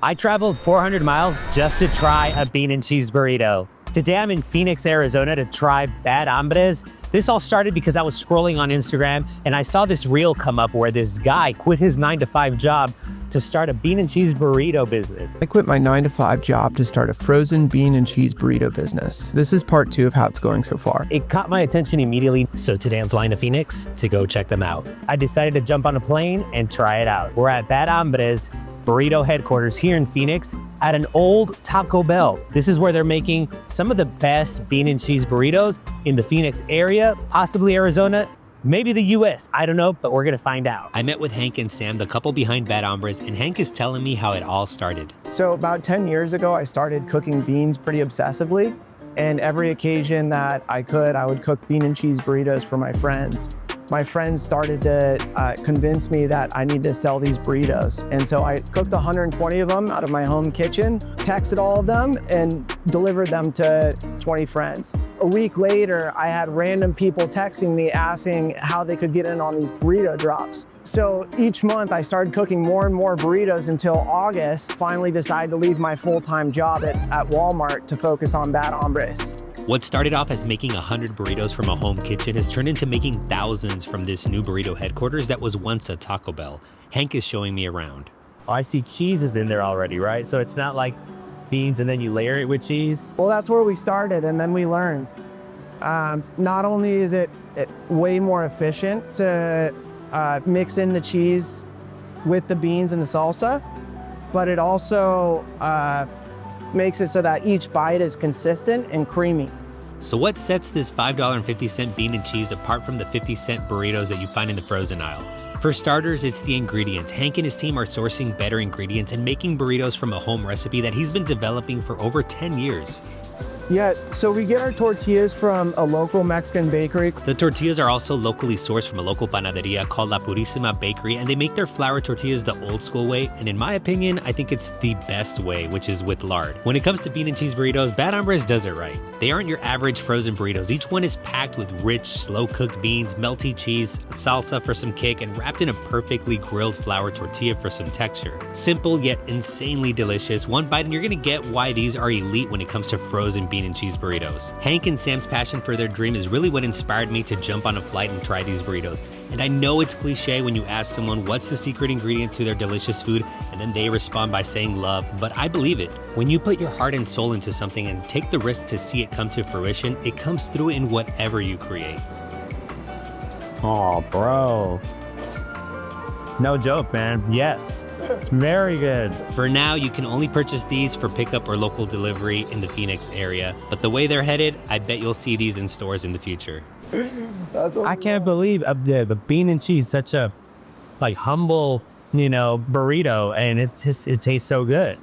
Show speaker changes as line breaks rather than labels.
I traveled 400 miles just to try a bean and cheese burrito. Today I'm in Phoenix, Arizona to try Bad Hambres. This all started because I was scrolling on Instagram and I saw this reel come up where this guy quit his 9-to-5 job to start a bean and cheese burrito business.
I quit my 9-to-5 job to start a frozen bean and cheese burrito business. This is part 2 of how it's going so far.
It caught my attention immediately.
So today I'm flying to Phoenix to go check them out.
I decided to jump on a plane and try it out. We're at Bad Hambres Burrito headquarters here in Phoenix at an old Taco Bell. This is where they're making some of the best bean and cheese burritos in the Phoenix area, possibly Arizona, maybe the US. I don't know, but we're gonna find out.
I met with Hank and Sam, the couple behind Bad Hambres, and Hank is telling me how it all started.
So about 10 years ago, I started cooking beans pretty obsessively. And every occasion that I could, I would cook bean and cheese burritos for my friends. My friends started to convince me that I need to sell these burritos. And so I cooked 120 of them out of my home kitchen, texted all of them, and delivered them to 20 friends. A week later, I had random people texting me asking how they could get in on these burrito drops. So each month I started cooking more and more burritos until August, finally decided to leave my full-time job at Walmart to focus on Bad Hambres.
What started off as making 100 burritos from a home kitchen has turned into making thousands from this new burrito headquarters that was once a Taco Bell. Hank is showing me around.
Oh, I see cheeses in there already, right? So it's not like beans and then you layer it with cheese?
Well, that's where we started, and then we learned. Not only is it way more efficient to mix in the cheese with the beans and the salsa, but it also makes it so that each bite is consistent and creamy.
So what sets this $5.50 bean and cheese apart from the 50-cent burritos that you find in the frozen aisle? For starters, it's the ingredients. Hank and his team are sourcing better ingredients and making burritos from a home recipe that he's been developing for over 10 years.
Yeah, so we get our tortillas from a local Mexican bakery.
The tortillas are also locally sourced from a local panaderia called La Purísima Bakery, and they make their flour tortillas the old school way, and in my opinion, I think it's the best way, which is with lard. When it comes to bean and cheese burritos, Bad Hambres does it right. They aren't your average frozen burritos. Each one is packed with rich, slow-cooked beans, melty cheese, salsa for some kick, and wrapped in a perfectly grilled flour tortilla for some texture. Simple yet insanely delicious. One bite and you're gonna get why these are elite when it comes to frozen bean and cheese burritos. Hank and Sam's passion for their dream is really what inspired me to jump on a flight and try these burritos. And I know it's cliche when you ask someone what's the secret ingredient to their delicious food, and then they respond by saying love, but I believe it. When you put your heart and soul into something and take the risk to see it come to fruition, it comes through in whatever you create.
Oh, bro. No joke, man. Yes, it's very good.
For now, you can only purchase these for pickup or local delivery in the Phoenix area, but the way they're headed, I bet you'll see these in stores in the future.
I can't believe the bean and cheese, such a humble, burrito, and it tastes so good.